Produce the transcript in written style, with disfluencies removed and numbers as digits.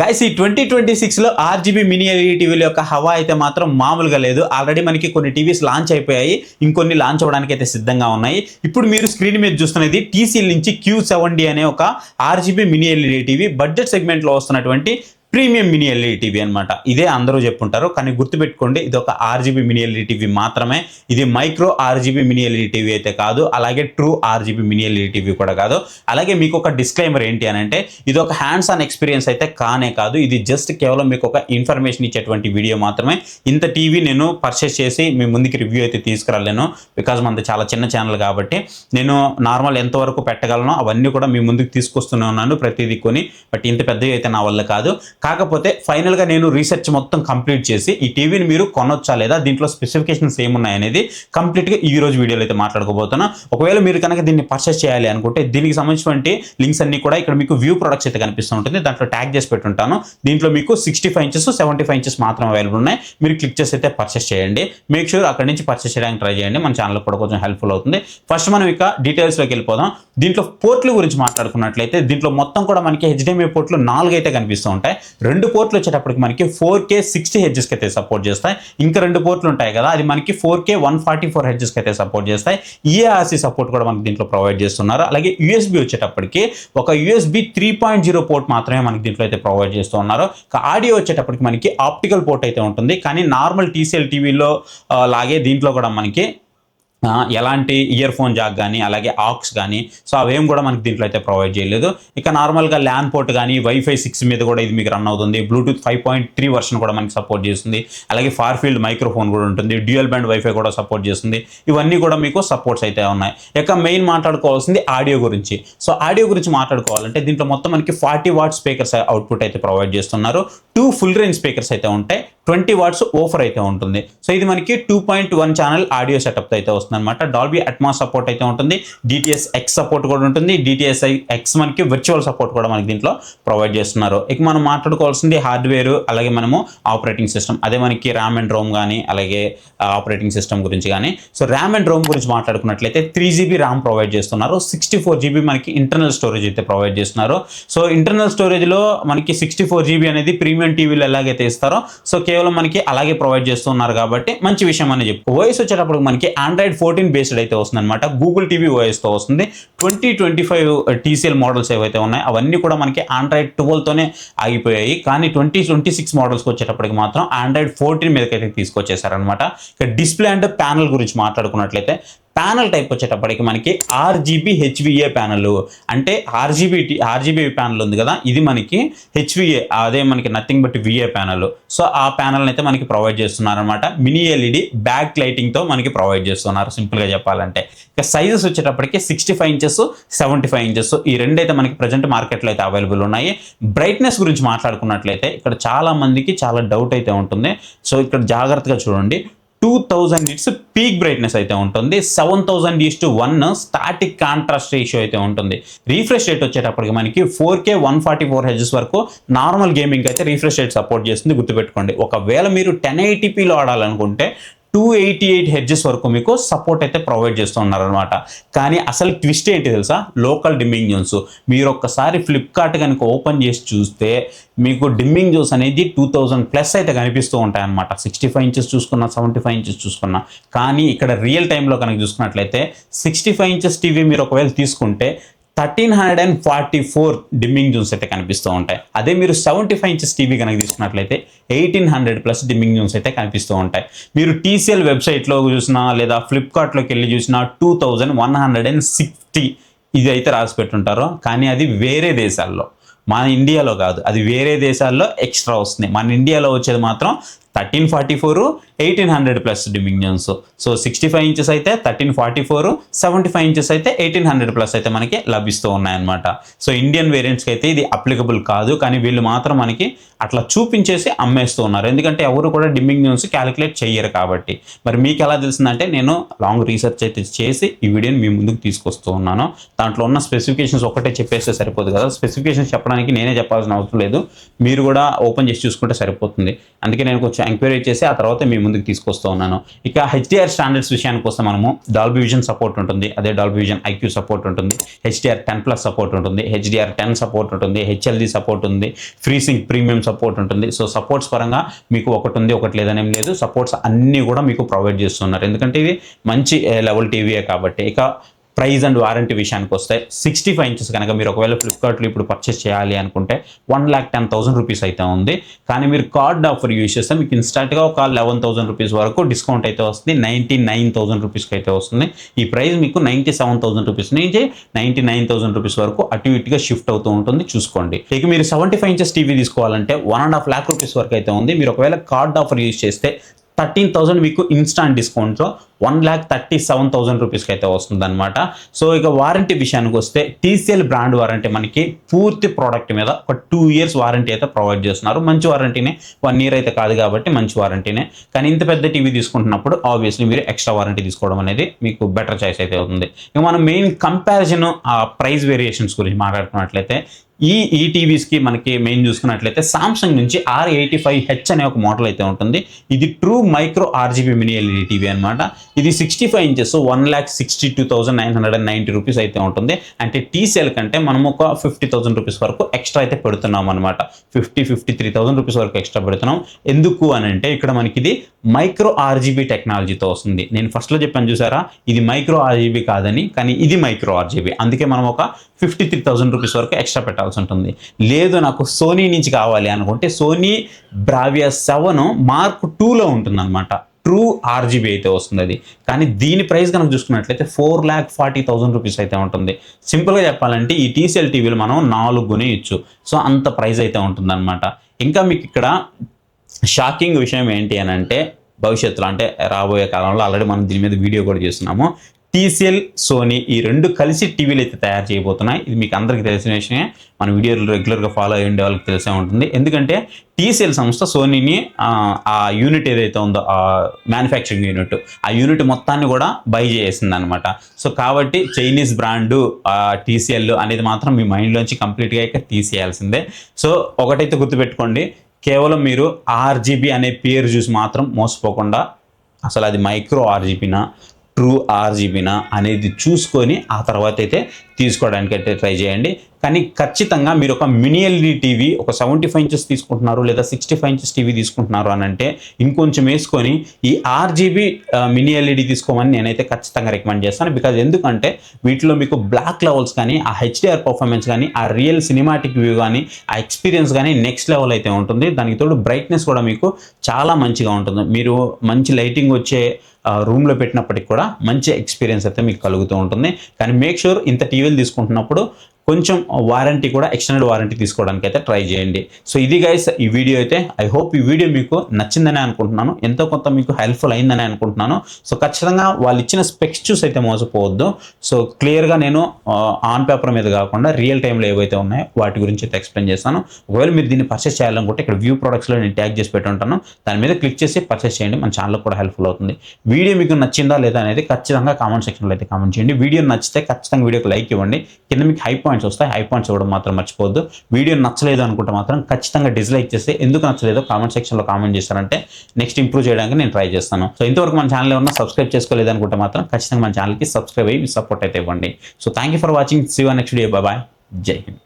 Guys, ఈ 2026లో RGB mini LED టీవీల యొక్క హవా అయితే మాత్రం మామూలుగా లేదు. ఆల్రెడీ మనకి కొన్ని టీవీస్ లాంచ్ అయిపోయాయి, ఇంకొన్ని లాంచ్ అవ్వడానికి అయితే సిద్ధంగా ఉన్నాయి. ఇప్పుడు మీరు స్క్రీన్ మీద చూస్తున్నది టీసీఎల్ నుంచి Q70 అనే ఒక RGB mini LED TV budget సెగ్మెంట్లో వస్తున్నటువంటి ప్రీమియం మినీ ఎల్ఈడి టీవీ అనమాట. ఇదే అందరూ చెప్పుంటారు, కానీ గుర్తుపెట్టుకోండి, ఇది ఒక ఆర్జీబీ మినీ ఎల్ఈడి టీవీ మాత్రమే. ఇది micro RGB mini LED TV అయితే కాదు, అలాగే true RGB mini LED TV కూడా కాదు. అలాగే మీకు ఒక డిస్క్లైమర్ ఏంటి అని అంటే, ఇది ఒక హ్యాండ్స్ ఆన్ ఎక్స్పీరియన్స్ అయితే కానే కాదు. ఇది జస్ట్ కేవలం మీకు ఒక ఇన్ఫర్మేషన్ ఇచ్చేటువంటి వీడియో మాత్రమే. ఇంత టీవీ నేను పర్చేస్ చేసి మీ ముందుకి రివ్యూ అయితే తీసుకురాలేను, బికాజ్ మనది చాలా చిన్న ఛానల్ కాబట్టి. నేను నార్మల్ ఎంతవరకు పెట్టగలను అవన్నీ కూడా మీ ముందుకు తీసుకొస్తూనే ఉన్నాను ప్రతిదీ కొని, బట్ ఇంత పెద్దవి అయితే నా వల్ల కాదు. కాకపోతే ఫైనల్గా నేను రీసెర్చ్ మొత్తం కంప్లీట్ చేసి ఈ టీవీని మీరు కొనొచ్చా లేదా, దీంట్లో స్పెసిఫికేషన్స్ ఏమున్నాయనేది కంప్లీట్గా ఈ రోజు వీడియోలో అయితే మాట్లాడుకోబోతున్నా. ఒకవేళ మీరు కనుక దీన్ని పర్చేస్ చేయాలి అనుకుంటే దీనికి సంబంధించినటువంటి లింక్స్ అన్ని కూడా ఇక్కడ మీకు వ్యూ ప్రొడక్ట్స్ అయితే కనిపిస్తూ ఉంటుంది, దాంట్లో ట్యాగ్ చేసి పెట్టుంటాను. దీంట్లో మీకు 65 ఇంచెస్ 75 ఇంచెస్ మాత్రం అవైలబుల్ ఉన్నాయి. మీరు క్లిక్ చేసి అయితే పర్చేస్ చేయండి. మేక్ షూర్ అక్కడి నుంచి పర్చేస్ చేయడానికి ట్రై చేయండి, మన ఛానల్ కూడా కొంచెం హెల్ప్ఫుల్ అవుతుంది. ఫస్ట్ మనం ఇక డీటెయిల్స్లోకి వెళ్ళిపోదాం. దీంట్లో పోర్ట్ల గురించి మాట్లాడుకున్నట్లయితే దీంట్లో మొత్తం కూడా మనకి HDMI పోర్ట్లు 4 అయితే కనిపిస్తూ ఉంటాయి. 2 పోర్ట్లు వచ్చేటప్పటికి మనకి 4K 60 Hz కి అయితే సపోర్ట్ చేస్తాయి. ఇంకా 2 పోర్ట్లు ఉంటాయి కదా, అది మనకి 4K 144 Hz కి అయితే సపోర్ట్ చేస్తాయి. EARC సపోర్ట్ కూడా మనకి దీంట్లో ప్రొవైడ్ చేస్తున్నారు. అలాగే USB వచ్చేటప్పటికి ఒక USB 3.0 పోర్ట్ మాత్రమే మనకి దీంట్లో అయితే ప్రొవైడ్ చేస్తూ ఉన్నారు. ఆడియో వచ్చేటప్పటికి మనకి ఆప్టికల్ పోర్ట్ అయితే ఉంటుంది, కానీ నార్మల్ TCL టీవీలో లాగే దీంట్లో కూడా మనకి ఎలాంటి ఇయర్ ఫోన్ జాక్ కానీ అలాగే ఆక్స్ కానీ సో అవేం కూడా మనకి దీంట్లో అయితే ప్రొవైడ్ చేయలేదు. ఇక నార్మల్గా ల్యాన్ పోర్ట్ కానీ Wi-Fi 6 మీద కూడా ఇది మీకు రన్ అవుతుంది. బ్లూటూత్ 5.3 వర్షన్ కూడా మనకి సపోర్ట్ చేస్తుంది. అలాగే ఫార్ ఫీల్డ్ మైక్రోఫోన్ కూడా ఉంటుంది. డ్యూయల్ బ్యాండ్ వైఫై కూడా సపోర్ట్ చేస్తుంది. ఇవన్నీ కూడా మీకు సపోర్ట్స్ అయితే ఉన్నాయి. ఇక మెయిన్ మాట్లాడుకోవాల్సింది ఆడియో గురించి. సో ఆడియో గురించి మాట్లాడుకోవాలంటే దీంట్లో మొత్తం మనకి 40 వాట్స్ స్పీకర్స్ అవుట్పుట్ అయితే ప్రొవైడ్ చేస్తున్నారు. 2 ఫుల్ రేంజ్ స్పీకర్స్ అయితే ఉంటాయి, 20 వాట్స్ ఓఫర్ అయితే ఉంటుంది. సో ఇది మనకి 2.1 ఛానల్ ఆడియో సెటప్ అయితే వస్తుంది అనమాట. డాల్బీ అట్మాస్ సపోర్ట్ అయితే ఉంటుంది. DTS X సపోర్ట్ కూడా ఉంటుంది. DTS X మనకి వర్చువల్ సపోర్ట్ కూడా మనకి దీంట్లో ప్రొవైడ్ చేస్తున్నారు. ఇక మనం మాట్లాడుకోవాల్సింది హార్డ్వేర్, అలాగే మనము ఆపరేటింగ్ సిస్టమ్. అదే మనకి ర్యామ్ అండ్ రోమ్ కానీ అలాగే ఆపరేటింగ్ సిస్టమ్ గురించి కానీ. సో ర్యామ్ అండ్ రోమ్ గురించి మాట్లాడుకున్నట్లయితే 3GB ర్యామ్ ప్రొవైడ్ చేస్తున్నారు. 64GB మనకి ఇంటర్నల్ స్టోరేజ్ అయితే ప్రొవైడ్ చేస్తున్నారు. సో ఇంటర్నల్ స్టోరేజ్లో మనకి 64GB అనేది ప్రీమియం టీవీలో ఎలాగైతే ఇస్తారో సో కేవలం మనకి అలాగే ప్రొవైడ్ చేస్తున్నారు కాబట్టి మంచి విషయం అని చెప్పి. ఓఎస్ వచ్చేటప్పుడు మనకి Android 14 బేస్డ్ అయితే వస్తుంది అనమాట. గూగుల్ టీవీ ఓఎస్తో వస్తుంది. 2025 TCL మోడల్స్ ఏవైతే ఉన్నాయో అవన్నీ కూడా మనకి Android 12తోనే ఆగిపోయాయి, కానీ 2026 మోడల్స్కి వచ్చేటప్పటికి మాత్రం Android 14 మీదకైతే తీసుకొచ్చేసారనమాట. ఇక డిస్ప్లే అండ్ ప్యానల్ గురించి మాట్లాడుకున్నట్లయితే ప్యానల్ టైప్ వచ్చేటప్పటికి మనకి RGB HVA ప్యానల్, అంటే RGB ప్యానల్ ఉంది కదా, ఇది మనకి HVA, అదే మనకి nothing but VA panel. So ఆ ప్యానల్ అయితే మనకి ప్రొవైడ్ చేస్తున్నారు అనమాట. మినీ ఎల్ఈడి బ్యాక్ లైటింగ్తో మనకి ప్రొవైడ్ చేస్తున్నారు సింపుల్గా చెప్పాలంటే. ఇక సైజెస్ వచ్చేటప్పటికి 65 ఇంచెస్ 75 ఇంచెస్ ఈ రెండు అయితే మనకి ప్రజెంట్ మార్కెట్లో అయితే అవైలబుల్ ఉన్నాయి. బ్రైట్నెస్ గురించి మాట్లాడుకున్నట్లయితే ఇక్కడ చాలా మందికి చాలా డౌట్ అయితే ఉంటుంది. సో ఇక్కడ జాగ్రత్తగా చూడండి. 2000 నిట్స్ పీక్ బ్రైట్నెస్ అయితే ఉంటుంది. 7000:1 స్టాటిక్ కాంట్రాస్ట్ రేషియో అయితే ఉంటుంది. రీఫ్రెష్ రేట్ వచ్చేటప్పటికి మనకి 4K 144 Hz వరకు నార్మల్ గేమింగ్ అయితే రీఫ్రెష్ రేట్ సపోర్ట్ చేస్తుంది, గుర్తుపెట్టుకోండి. ఒకవేళ మీరు 1080pలో ఆడాలనుకుంటే 288 Hz వరకు మీకు సపోర్ట్ అయితే ప్రొవైడ్ చేస్తూ ఉన్నారనమాట. కానీ అసలు ట్విస్ట్ ఏంటి తెలుసా, లోకల్ డిమ్మింగ్ జోన్స్. మీరు ఒక్కసారి ఫ్లిప్కార్ట్ కనుక ఓపెన్ చేసి చూస్తే మీకు డిమ్మింగ్ జోన్స్ అనేది 2000+ అయితే కనిపిస్తూ ఉంటాయన్నమాట. 65 ఇంచెస్ చూసుకున్నా 75 ఇంచెస్ చూసుకున్నా. కానీ ఇక్కడ రియల్ టైంలో కనుక చూసుకున్నట్లయితే 65 ఇంచెస్ టీవీ మీరు ఒకవేళ తీసుకుంటే 1344 డిమ్మింగ్ జోన్స్ అయితే కనిపిస్తూ ఉంటాయి. అదే మీరు 75 ఇంచెస్ టీవీ కనుక తీసుకున్నట్లయితే 1800+ డిమ్మింగ్ జోన్స్ అయితే కనిపిస్తూ ఉంటాయి. మీరు TCL వెబ్సైట్లో చూసినా లేదా ఫ్లిప్కార్ట్లోకి వెళ్ళి చూసినా 2160 ఇది అయితే రాసి పెట్టుంటారు. కానీ అది వేరే దేశాల్లో, మన ఇండియాలో కాదు, అది వేరే దేశాల్లో ఎక్స్ట్రా వస్తుంది. మన ఇండియాలో వచ్చేది మాత్రం 1344 1800+ డిమ్మింగ్ జోన్స్. సో 65 ఇంచెస్ అయితే 1344, 75 ఇంచెస్ అయితే 1800+ అయితే మనకి లభిస్తూ ఉన్నాయన్నమాట. సో ఇండియన్ వేరియంట్స్కి అయితే ఇది అప్లికబుల్ కాదు, కానీ వీళ్ళు మాత్రం మనకి అట్లా చూపించేసి అమ్మేస్తూ ఉన్నారు. ఎందుకంటే ఎవరు కూడా డిమ్మింగ్ జోన్స్ క్యాలిక్యులేట్ చేయరు కాబట్టి. మరి మీకు ఎలా తెలిసిందంటే నేను లాంగ్ రీసెర్చ్ అయితే చేసి ఈ వీడియోని మీ ముందుకు తీసుకొస్తూ ఉన్నాను. దాంట్లో ఉన్న స్పెసిఫికేషన్స్ ఒకటే చెప్పేస్తే సరిపోదు కదా, స్పెసిఫికేషన్స్ చెప్పడానికి నేనే చెప్పాల్సిన అవసరం లేదు, మీరు కూడా ఓపెన్ చేసి చూసుకుంటే సరిపోతుంది. అందుకే నేను కొంచెం ఎంక్వైరీ చేసి ఆ తర్వాత మీ ముందుకు తీసుకొస్తూ ఉన్నాను. ఇక హెచ్డిఆర్ స్టాండర్డ్స్ విషయానికి వస్తే మనము డాల్బీ విజన్ సపోర్ట్ ఉంటుంది, అదే డాల్బీ విజన్ ఐక్యూ సపోర్ట్ ఉంటుంది, హెచ్డిఆర్ 10+ సపోర్ట్ ఉంటుంది, హెచ్డిఆర్ 10 సపోర్ట్ ఉంటుంది, హెచ్ఎల్డి సపోర్ట్ ఉంది, ఫ్రీసింగ్ ప్రీమియం సపోర్ట్ ఉంటుంది. సో సపోర్ట్స్ పరంగా మీకు ఒకటి ఉంది ఒకటి లేదని ఏం లేదు, సపోర్ట్స్ అన్నీ కూడా మీకు ప్రొవైడ్ చేస్తున్నారు. ఎందుకంటే ఇది మంచి లెవెల్ టీవీయే కాబట్టి. ఇక ప్రైస్ అండ్ వారంటీ విషయానికి వస్తే 65 ఇంచెస్ కనుక మీరు ఒకవేళ ఫ్లిప్కార్ట్లో ఇప్పుడు పర్చేస్ చేయాలి అనుకుంటే 1,10,000 రూపీస్ అయితే ఉంది. కానీ మీరు కార్డ్ ఆఫర్ యూజ్ చేస్తే మీకు ఇన్స్టాంట్గా ఒక 11,000 రూపీస్ వరకు డిస్కౌంట్ అయితే వస్తుంది. 99,000 రూపీస్కి అయితే వస్తుంది. ఈ ప్రైస్ మీకు 97,000 రూపీస్ నుంచి 99,000 రూపీస్ వరకు అటు ఇటుగా షిఫ్ట్ అవుతూ ఉంటుంది, చూసుకోండి. ఇక మీరు 75 ఇంచెస్ టీవీ తీసుకోవాలంటే 1.5 lakh రూపీస్ వరకు అయితే ఉంది. మీరు ఒకవేళ కార్డ్ ఆఫర్ యూజ్ చేస్తే 13,000 మీకు ఇన్స్టాంట్ డిస్కౌంట్తో 1,37,000 రూపీస్కి అయితే వస్తుంది అనమాట. సో ఇక వారంటీ విషయానికి వస్తే TCL బ్రాండ్ వారంటీ మనకి పూర్తి ప్రోడక్ట్ మీద ఒక 2 years వారంటీ అయితే ప్రొవైడ్ చేస్తున్నారు. మంచి వారంటీనే, 1 year అయితే కాదు కాబట్టి మంచి వారంటీనే. కానీ ఇంత పెద్ద టీవీ తీసుకుంటున్నప్పుడు ఆబ్వియస్లీ మీరు ఎక్స్ట్రా వారంటీ తీసుకోవడం అనేది మీకు బెటర్ చాయిస్ అయితే అవుతుంది. ఇక మనం మెయిన్ కంపారిజన్ ప్రైస్ వేరియేషన్స్ గురించి మాట్లాడుకున్నట్లయితే ఈ టీవీస్కి మనకి మెయిన్ చూసుకున్నట్లయితే సామ్సంగ్ నుంచి R85H అనే ఒక మోడల్ అయితే ఉంటుంది. ఇది true micro RGB mini LED TV అనమాట. ఇది 65 ఇంచెస్ 1,62,990 రూపీస్ అయితే ఉంటుంది. అంటే TCL కంటే మనం ఒక 50,000 రూపీస్ వరకు ఎక్స్ట్రా అయితే పెడుతున్నాం అనమాట. 53,000 రూపీస్ వరకు ఎక్స్ట్రా పెడుతున్నాం. ఎందుకు అని అంటే ఇక్కడ మనకి ఇది మైక్రో RGB టెక్నాలజీతో వస్తుంది. నేను ఫస్ట్లో చెప్పాను చూసారా, ఇది మైక్రో RGB కాదని, కానీ ఇది మైక్రో RGB. అందుకే మనం ఒక 53,000 రూపీస్ వరకు ఎక్స్ట్రా పెట్టాల్సి ఉంటుంది. లేదు నాకు సోనీ నుంచి కావాలి అనుకుంటే సోనీ బ్రావియా 7 Mark 2లో ఉంటుంది అనమాట. ట్రూ RGB అయితే వస్తుంది అది. కానీ దీని ప్రైస్ కనుక చూసుకున్నట్లయితే 4,40,000 రూపీస్ అయితే ఉంటుంది. సింపుల్గా చెప్పాలంటే ఈ TCL టీవీలు మనం 4 కొనేయచ్చు. సో అంత ప్రైస్ అయితే ఉంటుంది అనమాట. ఇంకా మీకు ఇక్కడ షాకింగ్ విషయం ఏంటి అని అంటే భవిష్యత్తులో అంటే రాబోయే కాలంలో ఆల్రెడీ మనం దీని మీద వీడియో కూడా చేస్తున్నాము. TCL సోనీ ఈ రెండు కలిసి టీవీలు అయితే తయారు చేయబోతున్నాయి. ఇది మీకు అందరికీ తెలిసిన విషయమే, మన వీడియోలు రెగ్యులర్గా ఫాలో అయ్యే వాళ్ళకి తెలిసే ఉంటుంది. ఎందుకంటే TCL సంస్థ సోనీని ఆ యూనిట్ ఏదైతే ఉందో ఆ మ్యానుఫ్యాక్చరింగ్ యూనిట్, ఆ యూనిట్ మొత్తాన్ని కూడా బై చేసింది అనమాట. సో కాబట్టి చైనీస్ బ్రాండు TCL అనేది మాత్రం మీ మైండ్లోంచి కంప్లీట్గా ఇక తీసేయాల్సిందే. సో ఒకటైతే గుర్తుపెట్టుకోండి, కేవలం మీరు RGB అనే పేరు చూసి మాత్రం మోసపోకుండా అసలు అది మైక్రో RGBనా ట్రూ RGBనా అనేది చూసుకొని ఆ తర్వాత అయితే తీసుకోవడానికి అయితే ట్రై చేయండి. కానీ ఖచ్చితంగా మీరు ఒక మినీ ఎల్ఈడి టీవీ ఒక 75 ఇంచెస్ తీసుకుంటున్నారు లేదా 65 ఇంచెస్ టీవీ తీసుకుంటున్నారు అని అంటే ఇంకొంచెం వేసుకొని ఈ RGB మినీ ఎల్ఈడి తీసుకోమని నేనైతే ఖచ్చితంగా రికమెండ్ చేస్తాను. బికాజ్ ఎందుకంటే వీటిలో మీకు బ్లాక్ లెవెల్స్ కానీ, ఆ HDR పర్ఫార్మెన్స్ కానీ, ఆ రియల్ సినిమాటిక్ వ్యూ కానీ, ఆ ఎక్స్పీరియన్స్ కానీ నెక్స్ట్ లెవెల్ అయితే ఉంటుంది. దానికి తోడు బ్రైట్నెస్ కూడా మీకు చాలా మంచిగా ఉంటుంది. మీరు మంచి లైటింగ్ వచ్చే రూమ్లో పెట్టినప్పటికి కూడా మంచి ఎక్స్పీరియన్స్ అయితే మీకు కలుగుతూ ఉంటుంది. కానీ మేక్ షూర్ ఇంత టీవీలు తీసుకుంటున్నప్పుడు కొంచెం వారంటీ కూడా ఎక్స్టెండెడ్ వారంటీ తీసుకోవడానికి అయితే ట్రై చేయండి. సో ఇది గైస్ ఈ వీడియో అయితే. ఐ హోప్ ఈ వీడియో మీకు నచ్చిందని అనుకుంటున్నాను, ఎంతో కొంత మీకు హెల్ప్ఫుల్ అయిందని అనుకుంటున్నాను. సో ఖచ్చితంగా వాళ్ళు ఇచ్చిన స్పెక్స్ చూసి అయితే మోసపోవద్దు. సో క్లియర్గా నేను ఆన్ పేపర్ మీద కాకుండా రియల్ టైంలో ఏవైతే ఉన్నాయో వాటి గురించి అయితే ఎక్స్ప్లెయిన్ చేస్తాను. ఒకవేళ మీరు దీన్ని పర్చేస్ చేయాలనుకుంటే ఇక్కడ వ్యూ ప్రొడక్ట్స్లో నేను ట్యాగ్ చేసి పెట్టి ఉంటాను, దాని మీద క్లిక్ చేసి పర్చేస్ చేయండి. మన ఛానల్ కూడా హెల్ప్ఫుల్ అవుతుంది. వీడియో మీకు నచ్చిందా లేదా అనేది ఖచ్చితంగా కామెంట్ సెక్షన్లో అయితే కామెంట్ చేయండి. వీడియో నచ్చితే ఖచ్చితంగా వీడియోకి లైక్ ఇవ్వండి. కింద మీకు హై పాయింట్స్ వస్తాయి, హై పాయింట్స్ ఇవ్వడం మాత్రం మర్చిపోవద్దు. వీడియో నచ్చలేదు అనుకుంటే మాత్రం ఖచ్చితంగా డిస్లైక్ చేస్తే ఎందుకు నచ్చలేదో కామెంట్ సెక్షన్లో కామెంట్ చేస్తారంటే నెక్స్ట్ ఇంప్రూవ్ చేయడానికి నేను ట్రై చేస్తాను. సో ఇంతవరకు మన ఛానల్ ఏమన్నా సబ్స్క్రైబ్ చేసుకోలేదు అనుకుంటే మాత్రం ఖచ్చితంగా మన ఛానల్కి సబ్స్క్రైబ్ అయ్యి మీ సపోర్ట్ అయితే ఇవ్వండి. So thank you for watching. See you next video. Bye. Jai Hind.